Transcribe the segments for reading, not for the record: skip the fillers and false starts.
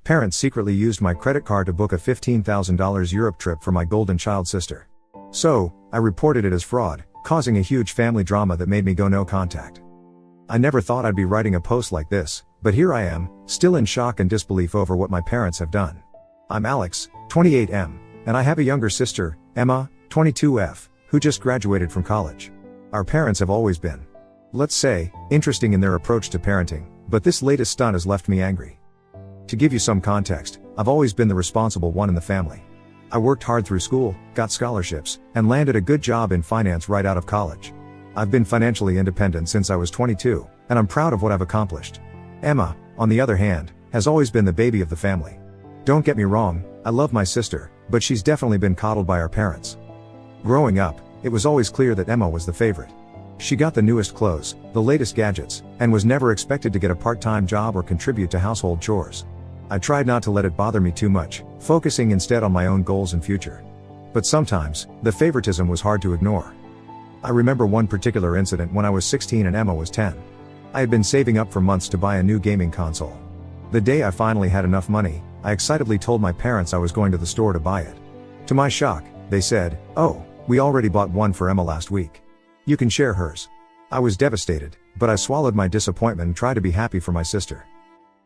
Parents secretly used my credit card to book a $15,000 Europe trip for my golden child sister. So, I reported it as fraud, causing a huge family drama that made me go no contact. I never thought I'd be writing a post like this, but here I am, still in shock and disbelief over what my parents have done. I'm Alex, 28M, and I have a younger sister, Emma, 22F, who just graduated from college. Our parents have always been, let's say, interesting in their approach to parenting, but this latest stunt has left me angry. To give you some context, I've always been the responsible one in the family. I worked hard through school, got scholarships, and landed a good job in finance right out of college. I've been financially independent since I was 22, and I'm proud of what I've accomplished. Emma, on the other hand, has always been the baby of the family. Don't get me wrong, I love my sister, but she's definitely been coddled by our parents. Growing up, it was always clear that Emma was the favorite. She got the newest clothes, the latest gadgets, and was never expected to get a part-time job or contribute to household chores. I tried not to let it bother me too much, focusing instead on my own goals and future. But sometimes, the favoritism was hard to ignore. I remember one particular incident when I was 16 and Emma was 10. I had been saving up for months to buy a new gaming console. The day I finally had enough money, I excitedly told my parents I was going to the store to buy it. To my shock, they said, "Oh, we already bought one for Emma last week. You can share hers." I was devastated, but I swallowed my disappointment and tried to be happy for my sister.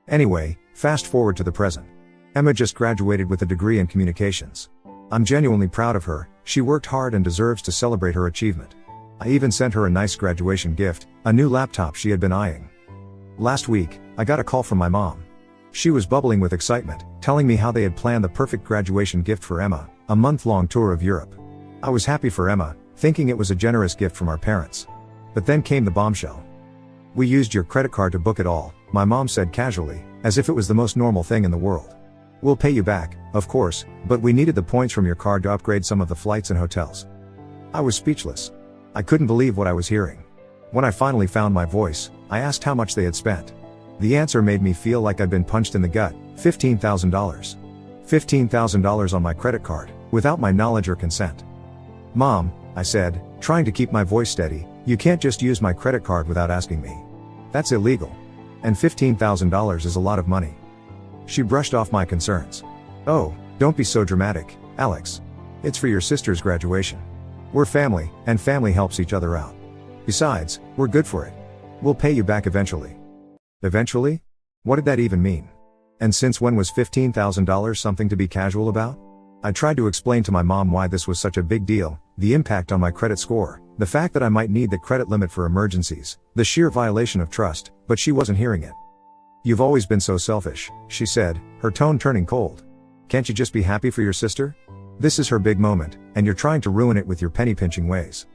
Anyway, fast forward to the present. Emma just graduated with a degree in communications. I'm genuinely proud of her, she worked hard and deserves to celebrate her achievement. I even sent her a nice graduation gift, a new laptop she had been eyeing. Last week, I got a call from my mom. She was bubbling with excitement, telling me how they had planned the perfect graduation gift for Emma, a month-long tour of Europe. I was happy for Emma, thinking it was a generous gift from our parents. But then came the bombshell. "We used your credit card to book it all," my mom said casually, as if it was the most normal thing in the world. "We'll pay you back, of course, but we needed the points from your card to upgrade some of the flights and hotels." I was speechless. I couldn't believe what I was hearing. When I finally found my voice, I asked how much they had spent. The answer made me feel like I'd been punched in the gut. $15,000. $15,000 on my credit card, without my knowledge or consent. "Mom," I said, trying to keep my voice steady, "you can't just use my credit card without asking me. That's illegal. And $15,000 is a lot of money." She brushed off my concerns. "Oh, don't be so dramatic, Alex. It's for your sister's graduation. We're family, and family helps each other out. Besides, we're good for it. We'll pay you back eventually." Eventually? What did that even mean? And since when was $15,000 something to be casual about? I tried to explain to my mom why this was such a big deal, the impact on my credit score, the fact that I might need the credit limit for emergencies, the sheer violation of trust, but she wasn't hearing it. "You've always been so selfish," she said, her tone turning cold. "Can't you just be happy for your sister? This is her big moment, and you're trying to ruin it with your penny-pinching ways."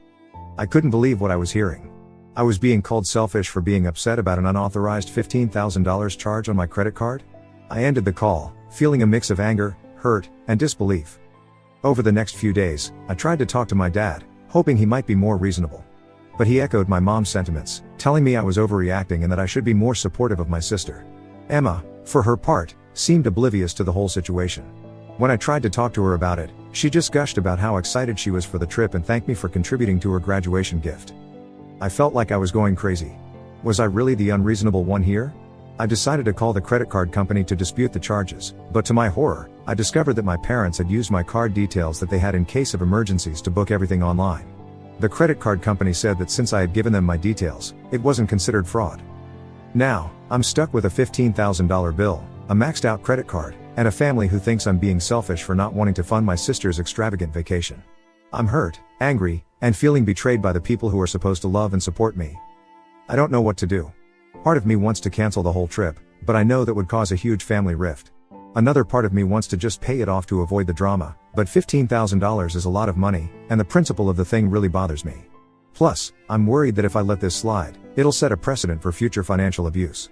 I couldn't believe what I was hearing. I was being called selfish for being upset about an unauthorized $15,000 charge on my credit card? I ended the call, feeling a mix of anger, hurt, and disbelief. Over the next few days, I tried to talk to my dad, hoping he might be more reasonable. But he echoed my mom's sentiments, telling me I was overreacting and that I should be more supportive of my sister. Emma, for her part, seemed oblivious to the whole situation. When I tried to talk to her about it, she just gushed about how excited she was for the trip and thanked me for contributing to her graduation gift. I felt like I was going crazy. Was I really the unreasonable one here? I decided to call the credit card company to dispute the charges, but to my horror, I discovered that my parents had used my card details that they had in case of emergencies to book everything online. The credit card company said that since I had given them my details, it wasn't considered fraud. Now, I'm stuck with a $15,000 bill, a maxed out credit card, and a family who thinks I'm being selfish for not wanting to fund my sister's extravagant vacation. I'm hurt, angry, and feeling betrayed by the people who are supposed to love and support me. I don't know what to do. Part of me wants to cancel the whole trip, but I know that would cause a huge family rift. Another part of me wants to just pay it off to avoid the drama, but $15,000 is a lot of money, and the principle of the thing really bothers me. Plus, I'm worried that if I let this slide, it'll set a precedent for future financial abuse.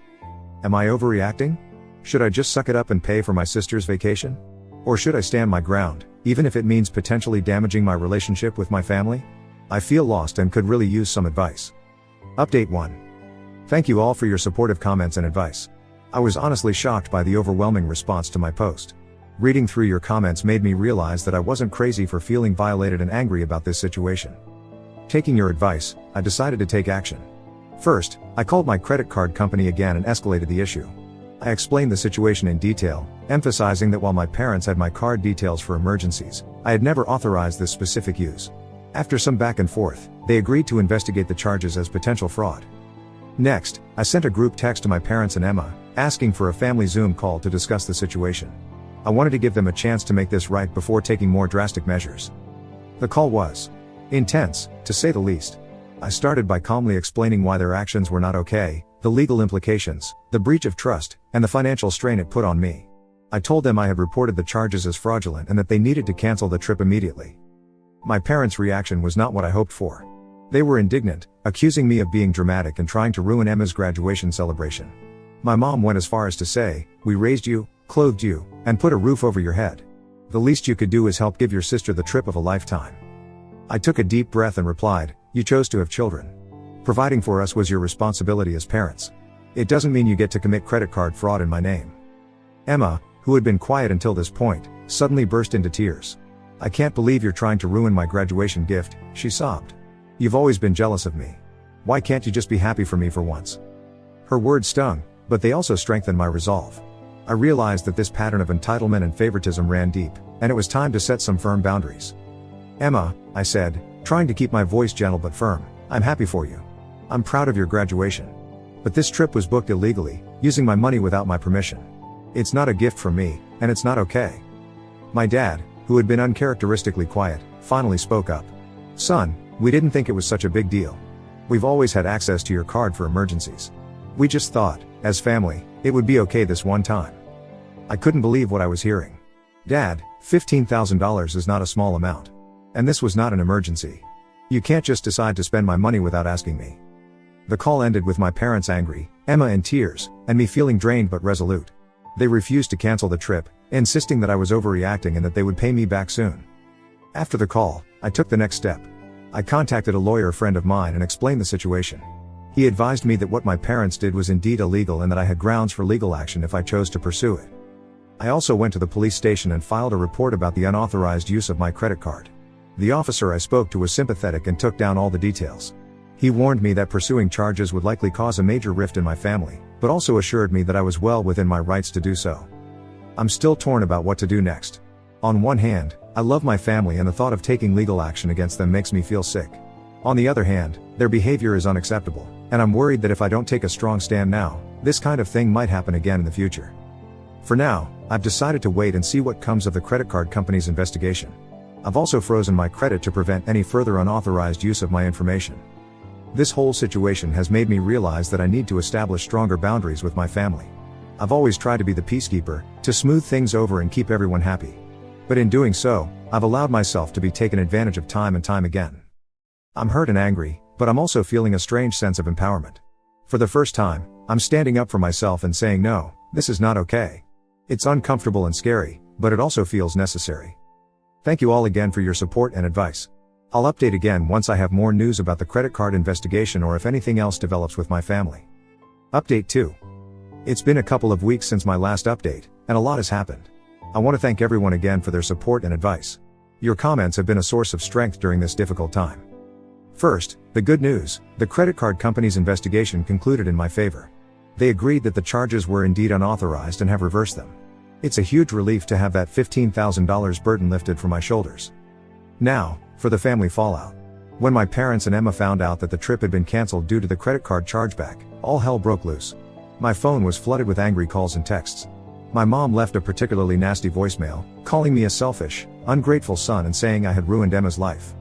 Am I overreacting? Should I just suck it up and pay for my sister's vacation? Or should I stand my ground, even if it means potentially damaging my relationship with my family? I feel lost and could really use some advice. Update 1. Thank you all for your supportive comments and advice. I was honestly shocked by the overwhelming response to my post. Reading through your comments made me realize that I wasn't crazy for feeling violated and angry about this situation. Taking your advice, I decided to take action. First, I called my credit card company again and escalated the issue. I explained the situation in detail, emphasizing that while my parents had my card details for emergencies, I had never authorized this specific use. After some back and forth, they agreed to investigate the charges as potential fraud. Next, I sent a group text to my parents and Emma, asking for a family Zoom call to discuss the situation. I wanted to give them a chance to make this right before taking more drastic measures. The call was intense, to say the least. I started by calmly explaining why their actions were not okay, the legal implications, the breach of trust, and the financial strain it put on me. I told them I had reported the charges as fraudulent and that they needed to cancel the trip immediately. My parents' reaction was not what I hoped for. They were indignant, accusing me of being dramatic and trying to ruin Emma's graduation celebration. My mom went as far as to say, "We raised you, clothed you, and put a roof over your head. The least you could do is help give your sister the trip of a lifetime." I took a deep breath and replied, "You chose to have children. Providing for us was your responsibility as parents. It doesn't mean you get to commit credit card fraud in my name." Emma, who had been quiet until this point, suddenly burst into tears. "I can't believe you're trying to ruin my graduation gift," she sobbed. "You've always been jealous of me. Why can't you just be happy for me for once?" Her words stung, but they also strengthened my resolve. I realized that this pattern of entitlement and favoritism ran deep, and it was time to set some firm boundaries. "Emma," I said, trying to keep my voice gentle but firm, "I'm happy for you. I'm proud of your graduation. But this trip was booked illegally, using my money without my permission. It's not a gift from me, and it's not okay." My dad, who had been uncharacteristically quiet, finally spoke up. "Son, we didn't think it was such a big deal. We've always had access to your card for emergencies. We just thought, as family, it would be okay this one time." I couldn't believe what I was hearing. "Dad, $15,000 is not a small amount. And this was not an emergency. You can't just decide to spend my money without asking me." The call ended with my parents angry, Emma in tears, and me feeling drained but resolute. They refused to cancel the trip, insisting that I was overreacting and that they would pay me back soon. After the call, I took the next step. I contacted a lawyer friend of mine and explained the situation. He advised me that what my parents did was indeed illegal and that I had grounds for legal action if I chose to pursue it. I also went to the police station and filed a report about the unauthorized use of my credit card. The officer I spoke to was sympathetic and took down all the details. He warned me that pursuing charges would likely cause a major rift in my family, but also assured me that I was well within my rights to do so. I'm still torn about what to do next. On one hand, I love my family and the thought of taking legal action against them makes me feel sick. On the other hand, their behavior is unacceptable, and I'm worried that if I don't take a strong stand now, this kind of thing might happen again in the future. For now, I've decided to wait and see what comes of the credit card company's investigation. I've also frozen my credit to prevent any further unauthorized use of my information. This whole situation has made me realize that I need to establish stronger boundaries with my family. I've always tried to be the peacekeeper, to smooth things over and keep everyone happy. But in doing so, I've allowed myself to be taken advantage of time and time again. I'm hurt and angry, but I'm also feeling a strange sense of empowerment. For the first time, I'm standing up for myself and saying no, this is not okay. It's uncomfortable and scary, but it also feels necessary. Thank you all again for your support and advice. I'll update again once I have more news about the credit card investigation or if anything else develops with my family. Update 2. It's been a couple of weeks since my last update, and a lot has happened. I want to thank everyone again for their support and advice. Your comments have been a source of strength during this difficult time. First, the good news: the credit card company's investigation concluded in my favor. They agreed that the charges were indeed unauthorized and have reversed them. It's a huge relief to have that $15,000 burden lifted from my shoulders. Now, for the family fallout. When my parents and Emma found out that the trip had been canceled due to the credit card chargeback, all hell broke loose. My phone was flooded with angry calls and texts. My mom left a particularly nasty voicemail, calling me a selfish, ungrateful son and saying I had ruined Emma's life.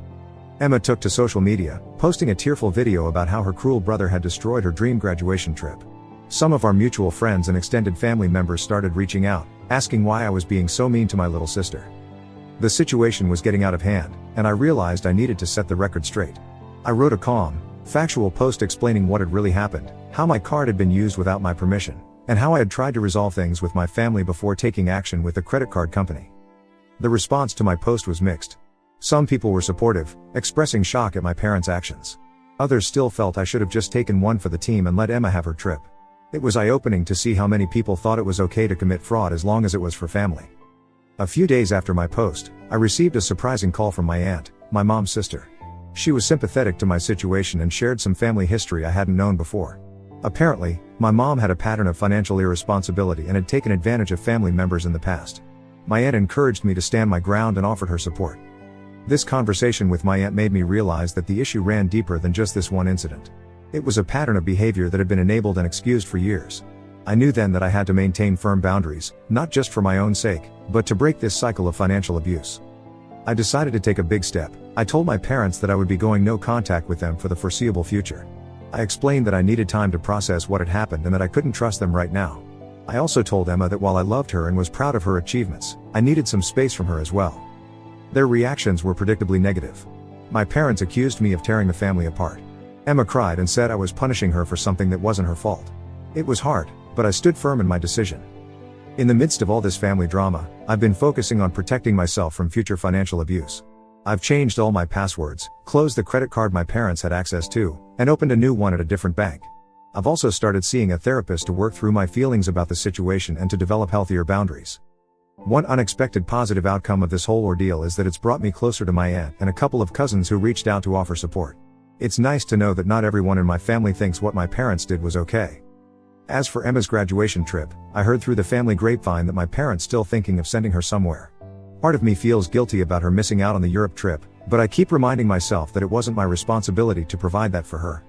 Emma took to social media, posting a tearful video about how her cruel brother had destroyed her dream graduation trip. Some of our mutual friends and extended family members started reaching out, asking why I was being so mean to my little sister. The situation was getting out of hand, and I realized I needed to set the record straight. I wrote a calm, factual post explaining what had really happened, how my card had been used without my permission, and how I had tried to resolve things with my family before taking action with the credit card company. The response to my post was mixed. Some people were supportive, expressing shock at my parents' actions. Others still felt I should have just taken one for the team and let Emma have her trip. It was eye-opening to see how many people thought it was okay to commit fraud as long as it was for family. A few days after my post, I received a surprising call from my aunt, my mom's sister. She was sympathetic to my situation and shared some family history I hadn't known before. Apparently, my mom had a pattern of financial irresponsibility and had taken advantage of family members in the past. My aunt encouraged me to stand my ground and offered her support. This conversation with my aunt made me realize that the issue ran deeper than just this one incident. It was a pattern of behavior that had been enabled and excused for years. I knew then that I had to maintain firm boundaries, not just for my own sake, but to break this cycle of financial abuse. I decided to take a big step. I told my parents that I would be going no contact with them for the foreseeable future. I explained that I needed time to process what had happened and that I couldn't trust them right now. I also told Emma that while I loved her and was proud of her achievements, I needed some space from her as well. Their reactions were predictably negative. My parents accused me of tearing the family apart. Emma cried and said I was punishing her for something that wasn't her fault. It was hard, but I stood firm in my decision. In the midst of all this family drama, I've been focusing on protecting myself from future financial abuse. I've changed all my passwords, closed the credit card my parents had access to, and opened a new one at a different bank. I've also started seeing a therapist to work through my feelings about the situation and to develop healthier boundaries. One unexpected positive outcome of this whole ordeal is that it's brought me closer to my aunt and a couple of cousins who reached out to offer support. It's nice to know that not everyone in my family thinks what my parents did was okay. As for Emma's graduation trip, I heard through the family grapevine that my parents still thinking of sending her somewhere. Part of me feels guilty about her missing out on the Europe trip, but I keep reminding myself that it wasn't my responsibility to provide that for her.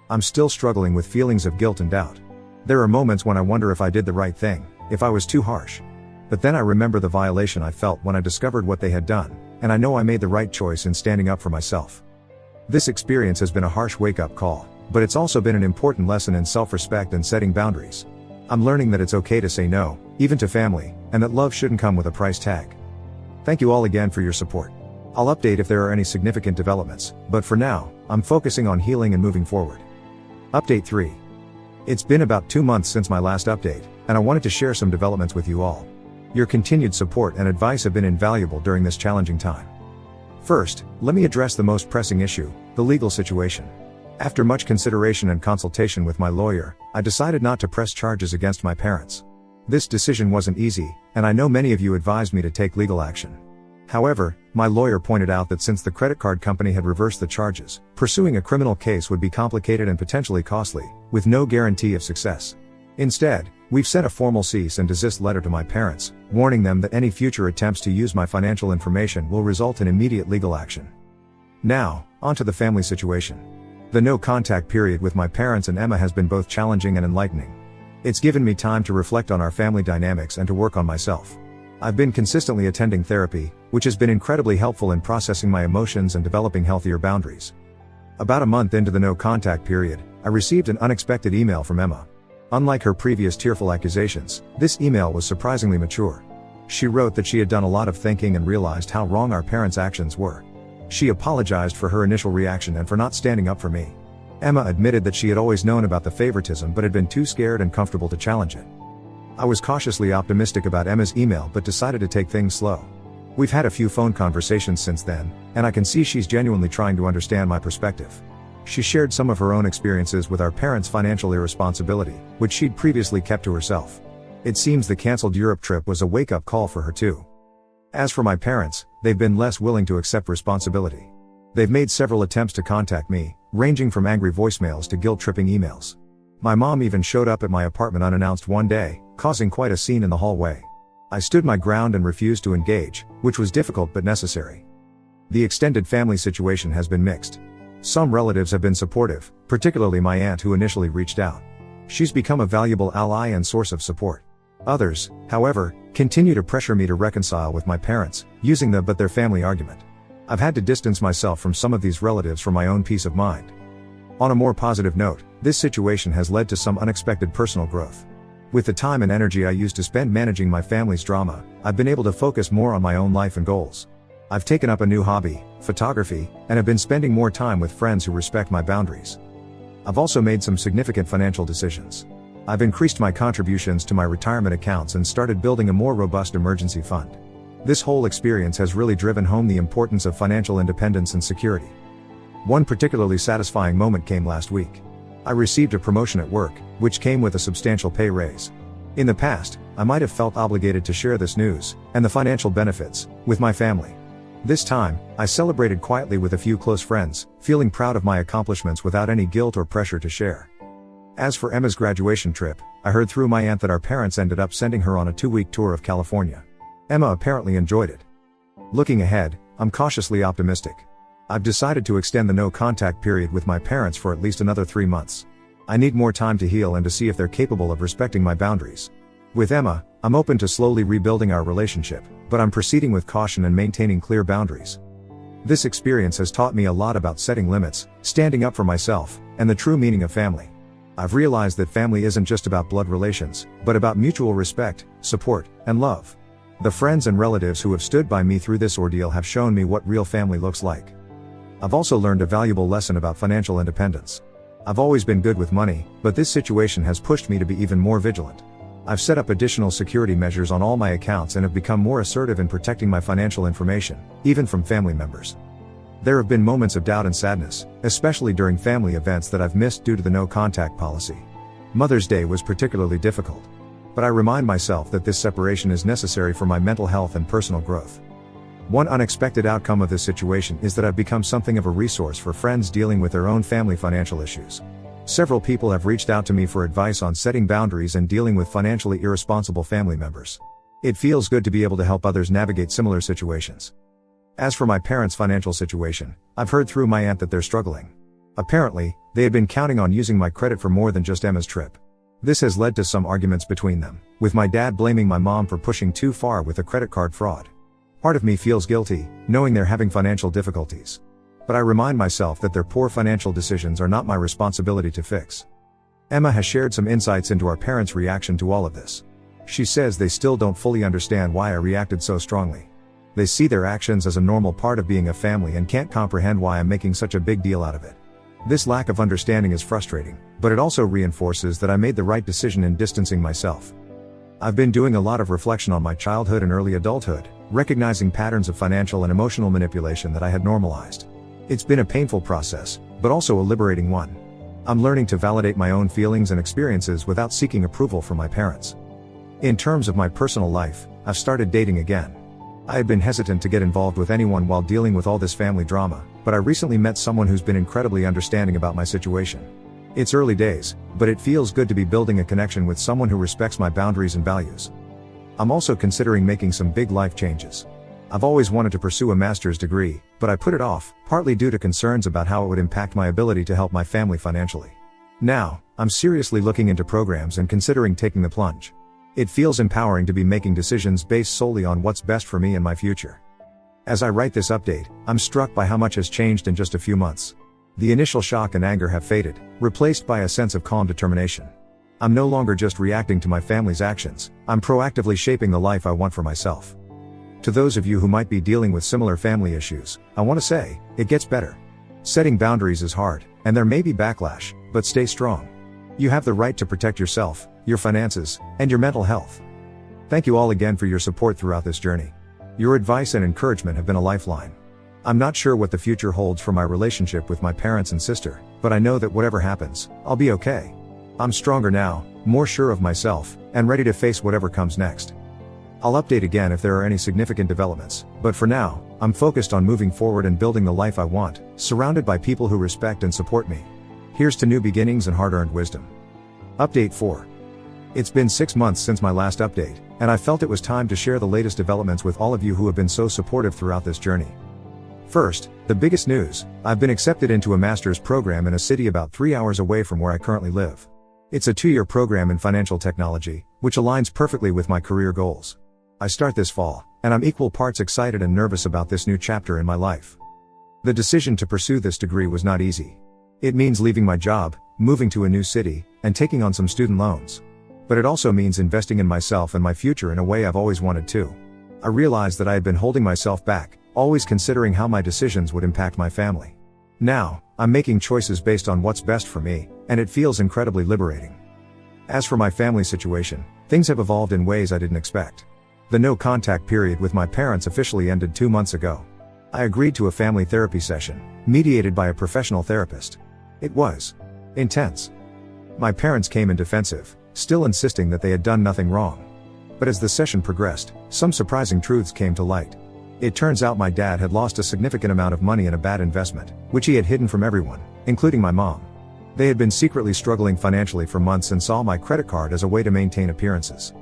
I'm still struggling with feelings of guilt and doubt. There are moments when I wonder if I did the right thing, if I was too harsh. But then I remember the violation I felt when I discovered what they had done, and I know I made the right choice in standing up for myself. This experience has been a harsh wake-up call, but it's also been an important lesson in self-respect and setting boundaries. I'm learning that it's okay to say no, even to family, and that love shouldn't come with a price tag. Thank you all again for your support. I'll update if there are any significant developments, but for now, I'm focusing on healing and moving forward. Update 3. It's been about 2 months since my last update, and I wanted to share some developments with you all. Your continued support and advice have been invaluable during this challenging time. First, let me address the most pressing issue, the legal situation. After much consideration and consultation with my lawyer, I decided not to press charges against my parents. This decision wasn't easy, and I know many of you advised me to take legal action. However, my lawyer pointed out that since the credit card company had reversed the charges, pursuing a criminal case would be complicated and potentially costly, with no guarantee of success. Instead, we've sent a formal cease and desist letter to my parents, warning them that any future attempts to use my financial information will result in immediate legal action. Now, onto the family situation. The no-contact period with my parents and Emma has been both challenging and enlightening. It's given me time to reflect on our family dynamics and to work on myself. I've been consistently attending therapy, which has been incredibly helpful in processing my emotions and developing healthier boundaries. About a month into the no-contact period, I received an unexpected email from Emma. Unlike her previous tearful accusations, this email was surprisingly mature. She wrote that she had done a lot of thinking and realized how wrong our parents' actions were. She apologized for her initial reaction and for not standing up for me. Emma admitted that she had always known about the favoritism but had been too scared and comfortable to challenge it. I was cautiously optimistic about Emma's email but decided to take things slow. We've had a few phone conversations since then, and I can see she's genuinely trying to understand my perspective. She shared some of her own experiences with our parents' financial irresponsibility, which she'd previously kept to herself. It seems the cancelled Europe trip was a wake-up call for her too. As for my parents, they've been less willing to accept responsibility. They've made several attempts to contact me, ranging from angry voicemails to guilt-tripping emails. My mom even showed up at my apartment unannounced one day, causing quite a scene in the hallway. I stood my ground and refused to engage, which was difficult but necessary. The extended family situation has been mixed. Some relatives have been supportive, particularly my aunt who initially reached out. She's become a valuable ally and source of support. Others, however, continue to pressure me to reconcile with my parents, using the "but their family" argument. I've had to distance myself from some of these relatives for my own peace of mind. On a more positive note, this situation has led to some unexpected personal growth. With the time and energy I used to spend managing my family's drama, I've been able to focus more on my own life and goals. I've taken up a new hobby, photography, and have been spending more time with friends who respect my boundaries. I've also made some significant financial decisions. I've increased my contributions to my retirement accounts and started building a more robust emergency fund. This whole experience has really driven home the importance of financial independence and security. One particularly satisfying moment came last week. I received a promotion at work, which came with a substantial pay raise. In the past, I might have felt obligated to share this news, and the financial benefits, with my family. This time, I celebrated quietly with a few close friends, feeling proud of my accomplishments without any guilt or pressure to share. As for Emma's graduation trip, I heard through my aunt that our parents ended up sending her on a 2-week tour of California. Emma apparently enjoyed it. Looking ahead, I'm cautiously optimistic. I've decided to extend the no-contact period with my parents for at least another 3 months. I need more time to heal and to see if they're capable of respecting my boundaries. With Emma, I'm open to slowly rebuilding our relationship, but I'm proceeding with caution and maintaining clear boundaries. This experience has taught me a lot about setting limits, standing up for myself, and the true meaning of family. I've realized that family isn't just about blood relations, but about mutual respect, support, and love. The friends and relatives who have stood by me through this ordeal have shown me what real family looks like. I've also learned a valuable lesson about financial independence. I've always been good with money, but this situation has pushed me to be even more vigilant. I've set up additional security measures on all my accounts and have become more assertive in protecting my financial information, even from family members. There have been moments of doubt and sadness, especially during family events that I've missed due to the no-contact policy. Mother's Day was particularly difficult. But I remind myself that this separation is necessary for my mental health and personal growth. One unexpected outcome of this situation is that I've become something of a resource for friends dealing with their own family financial issues. Several people have reached out to me for advice on setting boundaries and dealing with financially irresponsible family members. It feels good to be able to help others navigate similar situations. As for my parents' financial situation, I've heard through my aunt that they're struggling. Apparently, they had been counting on using my credit for more than just Emma's trip. This has led to some arguments between them, with my dad blaming my mom for pushing too far with the credit card fraud. Part of me feels guilty, knowing they're having financial difficulties. But I remind myself that their poor financial decisions are not my responsibility to fix. Emma has shared some insights into our parents' reaction to all of this. She says they still don't fully understand why I reacted so strongly. They see their actions as a normal part of being a family and can't comprehend why I'm making such a big deal out of it. This lack of understanding is frustrating, but it also reinforces that I made the right decision in distancing myself. I've been doing a lot of reflection on my childhood and early adulthood, recognizing patterns of financial and emotional manipulation that I had normalized. It's been a painful process, but also a liberating one. I'm learning to validate my own feelings and experiences without seeking approval from my parents. In terms of my personal life, I've started dating again. I had been hesitant to get involved with anyone while dealing with all this family drama, but I recently met someone who's been incredibly understanding about my situation. It's early days, but it feels good to be building a connection with someone who respects my boundaries and values. I'm also considering making some big life changes. I've always wanted to pursue a master's degree, but I put it off, partly due to concerns about how it would impact my ability to help my family financially. Now, I'm seriously looking into programs and considering taking the plunge. It feels empowering to be making decisions based solely on what's best for me and my future. As I write this update, I'm struck by how much has changed in just a few months. The initial shock and anger have faded, replaced by a sense of calm determination. I'm no longer just reacting to my family's actions, I'm proactively shaping the life I want for myself. To those of you who might be dealing with similar family issues, I want to say, it gets better. Setting boundaries is hard, and there may be backlash, but stay strong. You have the right to protect yourself, your finances, and your mental health. Thank you all again for your support throughout this journey. Your advice and encouragement have been a lifeline. I'm not sure what the future holds for my relationship with my parents and sister, but I know that whatever happens, I'll be okay. I'm stronger now, more sure of myself, and ready to face whatever comes next. I'll update again if there are any significant developments, but for now, I'm focused on moving forward and building the life I want, surrounded by people who respect and support me. Here's to new beginnings and hard-earned wisdom. Update 4. It's been 6 months since my last update, and I felt it was time to share the latest developments with all of you who have been so supportive throughout this journey. First, the biggest news: I've been accepted into a master's program in a city about 3 hours away from where I currently live. It's a 2-year program in financial technology, which aligns perfectly with my career goals. I start this fall, and I'm equal parts excited and nervous about this new chapter in my life. The decision to pursue this degree was not easy. It means leaving my job, moving to a new city, and taking on some student loans. But it also means investing in myself and my future in a way I've always wanted to. I realized that I had been holding myself back, always considering how my decisions would impact my family. Now, I'm making choices based on what's best for me, and it feels incredibly liberating. As for my family situation, things have evolved in ways I didn't expect. The no-contact period with my parents officially ended 2 months ago. I agreed to a family therapy session, mediated by a professional therapist. It was intense. My parents came in defensive, still insisting that they had done nothing wrong. But as the session progressed, some surprising truths came to light. It turns out my dad had lost a significant amount of money in a bad investment, which he had hidden from everyone, including my mom. They had been secretly struggling financially for months and saw my credit card as a way to maintain appearances.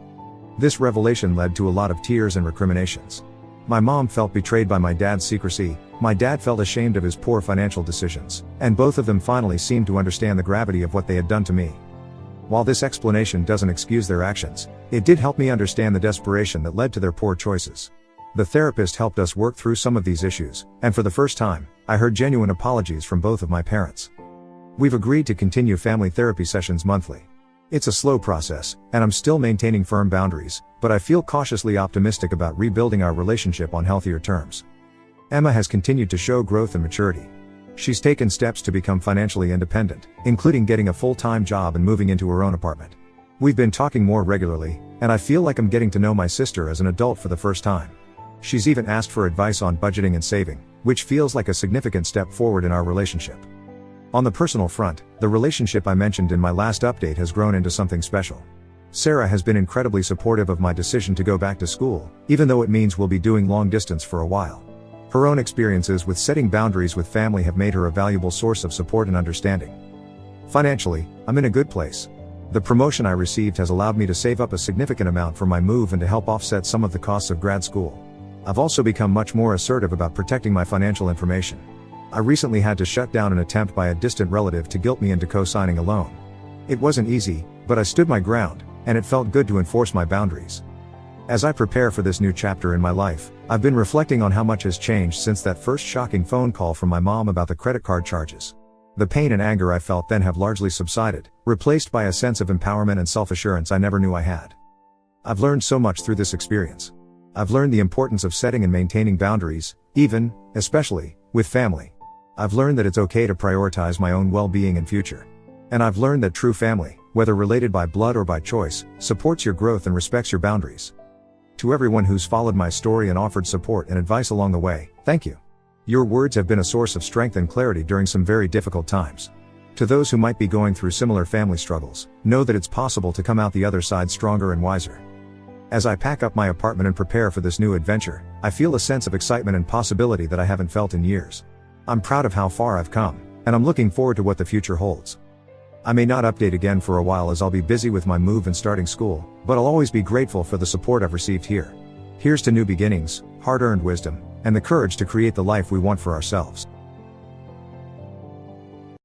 This revelation led to a lot of tears and recriminations. My mom felt betrayed by my dad's secrecy, my dad felt ashamed of his poor financial decisions, and both of them finally seemed to understand the gravity of what they had done to me. While this explanation doesn't excuse their actions, it did help me understand the desperation that led to their poor choices. The therapist helped us work through some of these issues, and for the first time, I heard genuine apologies from both of my parents. We've agreed to continue family therapy sessions monthly. It's a slow process, and I'm still maintaining firm boundaries, but I feel cautiously optimistic about rebuilding our relationship on healthier terms. Emma has continued to show growth and maturity. She's taken steps to become financially independent, including getting a full-time job and moving into her own apartment. We've been talking more regularly, and I feel like I'm getting to know my sister as an adult for the first time. She's even asked for advice on budgeting and saving, which feels like a significant step forward in our relationship. On the personal front, the relationship I mentioned in my last update has grown into something special. Sarah has been incredibly supportive of my decision to go back to school, even though it means we'll be doing long distance for a while. Her own experiences with setting boundaries with family have made her a valuable source of support and understanding. Financially, I'm in a good place. The promotion I received has allowed me to save up a significant amount for my move and to help offset some of the costs of grad school. I've also become much more assertive about protecting my financial information. I recently had to shut down an attempt by a distant relative to guilt me into co-signing a loan. It wasn't easy, but I stood my ground, and it felt good to enforce my boundaries. As I prepare for this new chapter in my life, I've been reflecting on how much has changed since that first shocking phone call from my mom about the credit card charges. The pain and anger I felt then have largely subsided, replaced by a sense of empowerment and self-assurance I never knew I had. I've learned so much through this experience. I've learned the importance of setting and maintaining boundaries, especially, with family. I've learned that it's okay to prioritize my own well-being and future. And I've learned that true family, whether related by blood or by choice, supports your growth and respects your boundaries. To everyone who's followed my story and offered support and advice along the way, thank you. Your words have been a source of strength and clarity during some very difficult times. To those who might be going through similar family struggles, know that it's possible to come out the other side stronger and wiser. As I pack up my apartment and prepare for this new adventure, I feel a sense of excitement and possibility that I haven't felt in years. I'm proud of how far I've come, and I'm looking forward to what the future holds. I may not update again for a while as I'll be busy with my move and starting school, but I'll always be grateful for the support I've received here. Here's to new beginnings, hard-earned wisdom, and the courage to create the life we want for ourselves.